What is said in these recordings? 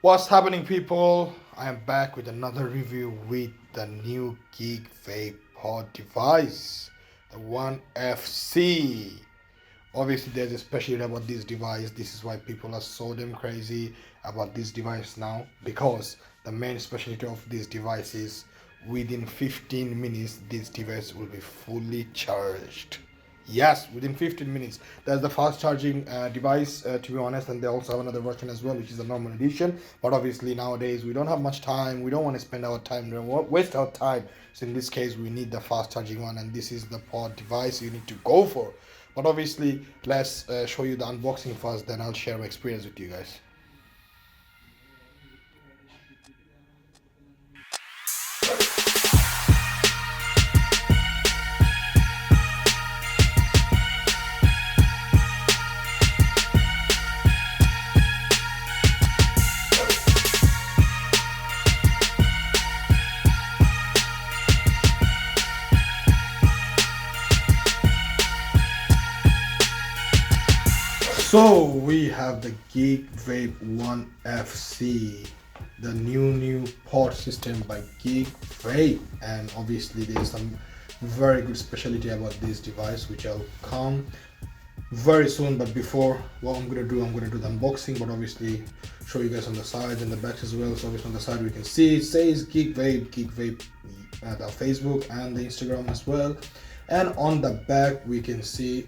What's happening, people? I am back with another review with the new GeekVape pod device, the One FC. Obviously, there's a specialty about this device. This is why people are so damn crazy about this device now, because the main specialty of this device is within 15 minutes, this device will be fully charged. Yes, within 15 minutes. That's the fast charging device, to be honest, and they also have another version as well, which is the normal edition. But obviously nowadays we don't have much time. We don't want to spend our time, we don't want waste our time. So in this case, we need the fast charging one, and this is the pod device you need to go for. But obviously, let's show you the unboxing first. Then I'll share my experience with you guys. So we have the GeekVape One FC, the new pod system by GeekVape, and obviously there's some very good specialty about this device which I'll come very soon. But before, what I'm gonna do the unboxing, but obviously show you guys on the side and the back as well. So obviously on the side we can see it says GeekVape, the Facebook and the Instagram as well, and on the back we can see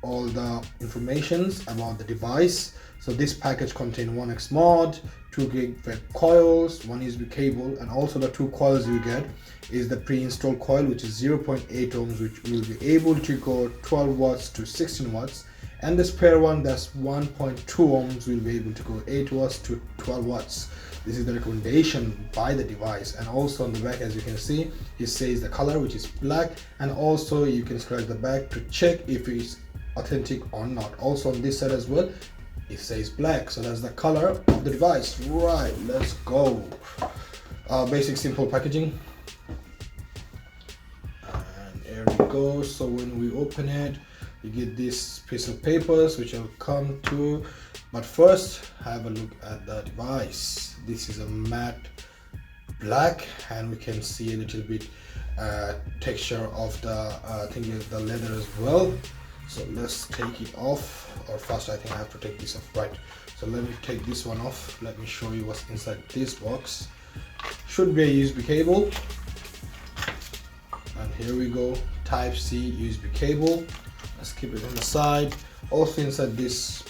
all the informations about the device. So this package contains 1x mod, 2 GeekVape coils, 1 USB cable, and also the 2 coils you get is the pre-installed coil, which is 0.8 ohms, which will be able to go 12 watts to 16 watts, and the spare one that's 1.2 ohms will be able to go 8 watts to 12 watts. This is the recommendation by the device. And also on the back, as you can see, it says the color, which is black, and also you can scratch the back to check if it's authentic or not. Also on this side as well, it says black, so that's the color of the device. Right, let's go. Basic simple packaging, and here we go. So when we open it, you get this piece of papers which I'll come to, but first have a look at the device. This is a matte black, and we can see a little bit texture of the I think the leather as well. So let's take it off, or first I think I have to take this off, right? So let me take this one off. Let me show you what's inside this box. Should be a USB cable, and here we go, type C USB cable. Let's keep it on the side. Also inside this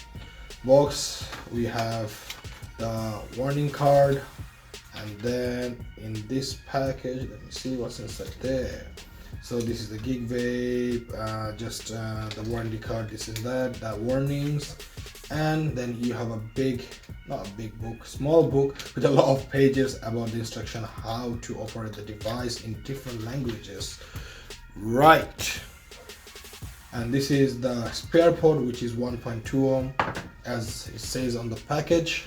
box we have the warning card, and then in this package, let me see what's inside there. So this is the GeekVape, the warranty card, this is that warnings, and then you have a big, not a big book, small book with a lot of pages about the instruction how to operate the device in different languages. Right, and this is the spare pod, which is 1.2 ohm as it says on the package.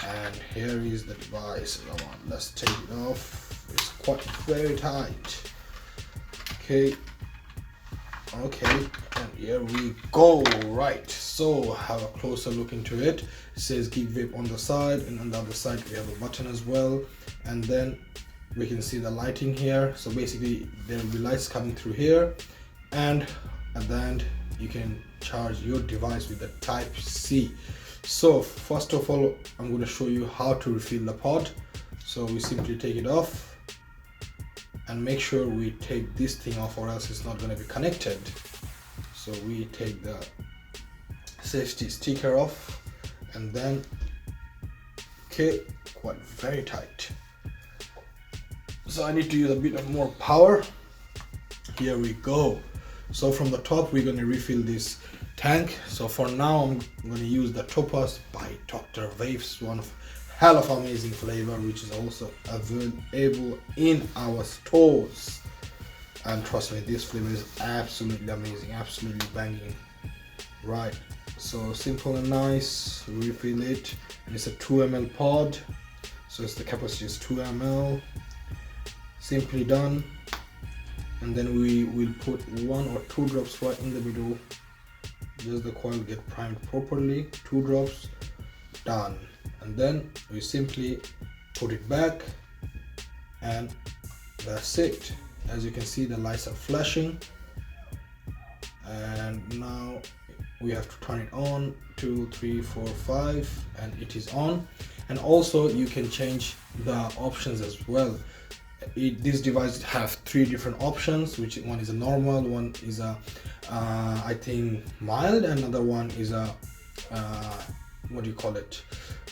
And here is the device. Come on, let's take it off. It's quite very tight. Okay, and here we go. Right, so have a closer look into it. It says GeekVape on the side, and on the other side we have a button as well, and then we can see the lighting here. So basically there will be lights coming through here, and at the end you can charge your device with the type C. So first of all, I'm going to show you how to refill the pod. So we simply take it off, and make sure we take this thing off, or else it's not going to be connected. So we take the safety sticker off, and then okay, quite very tight. So I need to use a bit of more power. Here we go. So from the top we're going to refill this tank. So for now I'm going to use the Topaz by Dr. Vapes, one of hell of amazing flavor, which is also available in our stores. And trust me, this flavor is absolutely amazing, absolutely banging. Right, so simple and nice. Refill it, and it's a 2 ml pod, so it's the capacity is 2 ml. Simply done. And then we will put 1 or 2 drops right in the middle. Just the coil get primed properly. 2 drops, done. and then we simply put it back, and that's it. As you can see, the lights are flashing, and now we have to turn it on. 2, 3, 4, 5, and it is on. And also you can change the options as well. This device have 3 different options, which one is a normal, one is a I think mild, and another one is a what do you call it,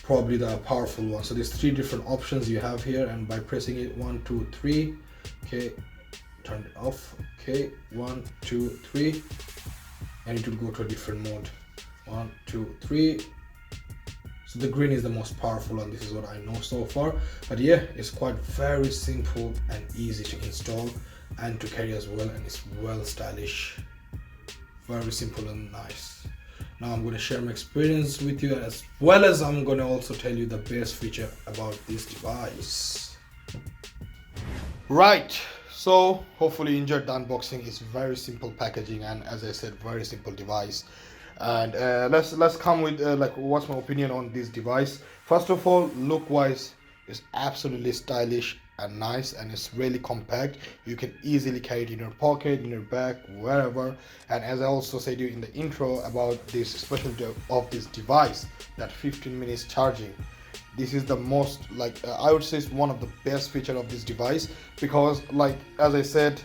probably the powerful one. So there's 3 different options you have here, and by pressing it 1, 2, 3, okay, turn it off, okay, 1, 2, 3, and it will go to a different mode. 1, 2, 3. So the green is the most powerful one. This is what I know so far, but yeah, it's quite very simple and easy to install and to carry as well, and it's well stylish, very simple and nice. Now I'm going to share my experience with you, as well as I'm going to also tell you the best feature about this device. Right, so hopefully you enjoyed the unboxing. It's very simple packaging, and as I said, very simple device. And let's come with like what's my opinion on this device. First of all, look wise, it's absolutely stylish and nice, and it's really compact. You can easily carry it in your pocket, in your bag, wherever. And as I also said to you in the intro about this specialty of this device, that 15 minutes charging, this is the most, like I would say it's one of the best feature of this device, because like as I said,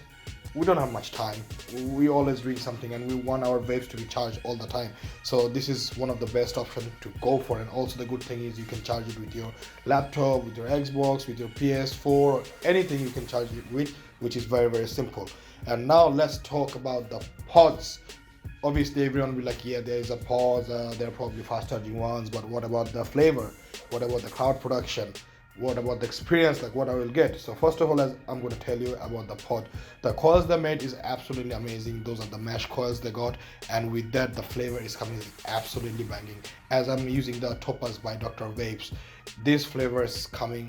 we don't have much time. We always doing something, and we want our vapes to be charged all the time. So this is one of the best options to go for. And also the good thing is you can charge it with your laptop, with your Xbox, with your PS4, anything you can charge it with, which is very, very simple. And now let's talk about the pods. Obviously everyone will be like, yeah, there is a pause, they're probably fast charging ones, but what about the flavor? What about the cloud production? What about the experience, like what I will get? So first of all, as I'm going to tell you about the pod. The coils they made is absolutely amazing. Those are the mesh coils they got, and with that the flavor is coming absolutely banging. As I'm using the Topaz by Dr. Vapes, this flavor is coming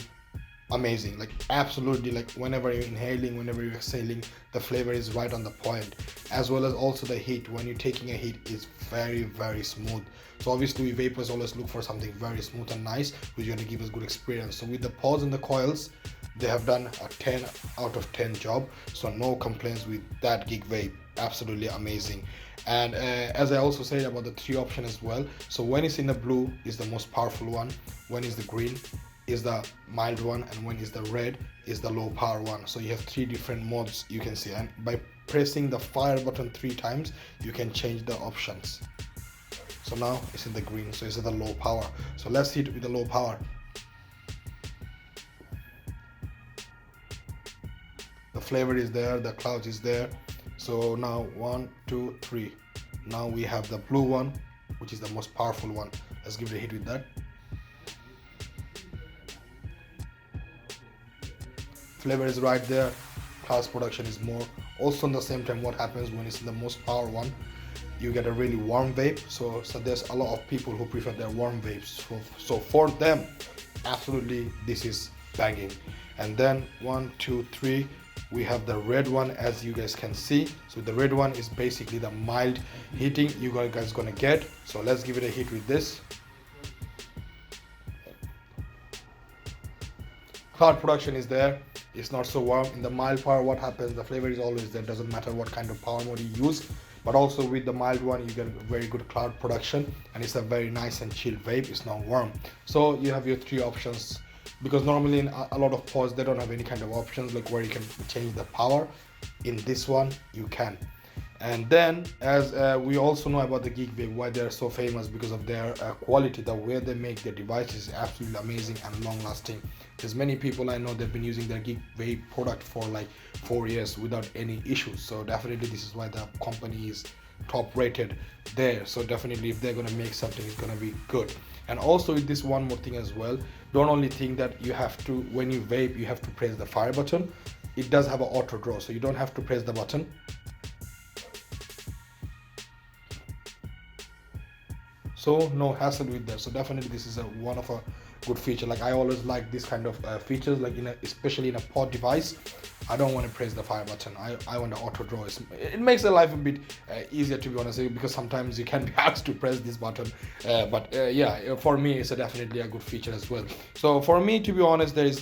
amazing, like absolutely, like whenever you're inhaling, whenever you're exhaling, the flavor is right on the point. As well as also the heat, when you're taking a heat, is very, very smooth. So obviously we vapors always look for something very smooth and nice, which is going to give us good experience. So with the pods and the coils, they have done a 10 out of 10 job, so no complaints with that GeekVape. Absolutely amazing. And as I also said about the 3 option as well, so when it's in the blue is the most powerful one, when it's the green is the mild one, and when it's the red is the low power one. So you have 3 different modes you can see, and by pressing the fire button 3 times you can change the options. So now it's in the green, so it's at the low power. So let's hit with the low power. The flavor is there, the clouds is there. So now 1, 2, 3. Now we have the blue one, which is the most powerful one. Let's give it a hit with that. Flavor is right there, clouds production is more. Also, at the same time, what happens when it's in the most power one, you get a really warm vape. So there's a lot of people who prefer their warm vapes. So for them, absolutely this is banging. And then 1, 2, 3, we have the red one, as you guys can see. So the red one is basically the mild heating you guys gonna get. So let's give it a hit with this. Cloud production is there. It's not so warm. In the mild power, what happens, the flavor is always there, doesn't matter what kind of power mode you use. But also with the mild one, you get very good cloud production, and it's a very nice and chill vape. It's not warm. So you have your 3 options, because normally in a lot of pods they don't have any kind of options like where you can change the power. In this one you can. And then as we also know about the GeekVape, why they're so famous, because of their quality. The way they make their devices is absolutely amazing and long lasting. There's many people I know they've been using their GeekVape product for like 4 years without any issues. So definitely this is why the company is top rated there. So definitely if they're going to make something, it's going to be good. And also with this, one more thing as well, don't only think that you have to, when you vape, you have to press the fire button. It does have an auto draw, so you don't have to press the button. So no hassle with that. So definitely this is one of a good feature. Like I always like this kind of features, like especially in a pod device. I don't want to press the fire button. I want the auto draw. It makes the life a bit easier, to be honest, because sometimes you can be asked to press this button. But yeah, for me, it's definitely a good feature as well. So for me, to be honest, there's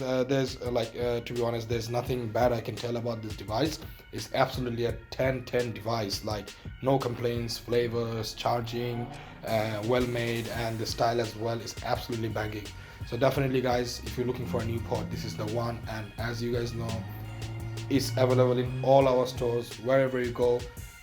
nothing bad I can tell about this device. It's absolutely a 10/10 device. Like, no complaints, flavors, charging, well made, and the style as well is absolutely banging. So definitely, guys, if you're looking for a new pod, this is the one. And as you guys know, it's available in all our stores. Wherever you go,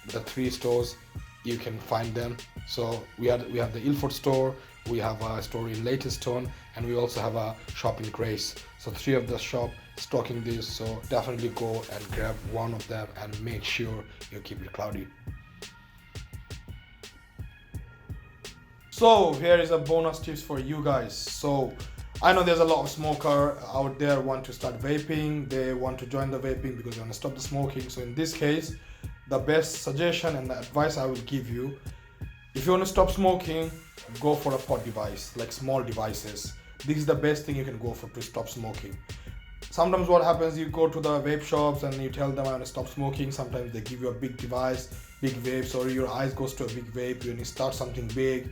the 3 stores, you can find them. So we have the Ilford store, we have a store in Leytonstone, and we also have a shop in Grace. So 3 of the shop stocking this. So definitely go and grab one of them and make sure you keep it cloudy. So here is a bonus tips for you guys. So I know there's a lot of smoker out there want to start vaping. They want to join the vaping because they want to stop the smoking. So in this case, the best suggestion and the advice I will give you, if you want to stop smoking, go for a pod device, like small devices. This is the best thing you can go for to stop smoking. Sometimes what happens, you go to the vape shops and you tell them I want to stop smoking. Sometimes they give you a big device, big vapes, or your eyes goes to a big vape when you start something big.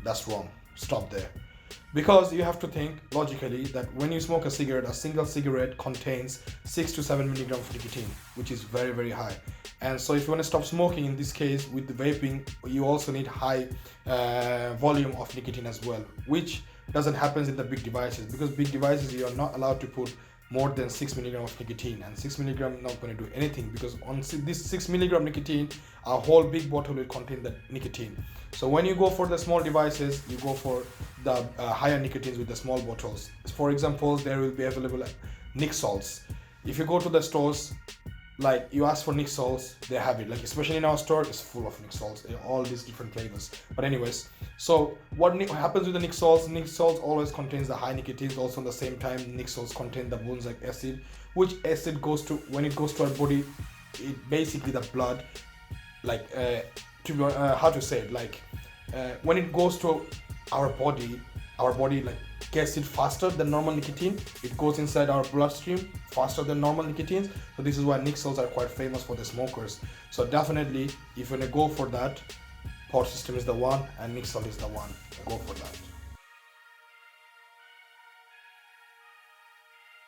That's wrong. Stop there. Because you have to think logically that when you smoke a cigarette, a single cigarette contains 6 to 7 milligrams of nicotine, which is very, very high. And so if you want to stop smoking, in this case with the vaping, you also need high volume of nicotine as well, which doesn't happen in the big devices, because big devices you are not allowed to put more than 6 milligrams of nicotine, and 6 milligrams not going to do anything, because on this 6 milligram nicotine, a whole big bottle will contain the nicotine. So when you go for the small devices, you go for the higher nicotines with the small bottles. For example, there will be available Nic salts. If you go to the stores, like you ask for Nic salts, they have it. Like especially in our store, it's full of Nic salts, all these different flavors. But anyways, so what happens with the Nic salts? Nic salts always contains the high nicotines. Also, at the same time, Nic salts contain the boonzak acid, which acid goes to, when it goes to our body, it basically the blood, like how to say it, like when it goes to our body like gets it faster than normal nicotine. It goes inside our bloodstream faster than normal nicotine. So this is why Nic salts are quite famous for the smokers. So definitely, if you want to go for that, pod system is the one and Nic salt is the one. Go for that.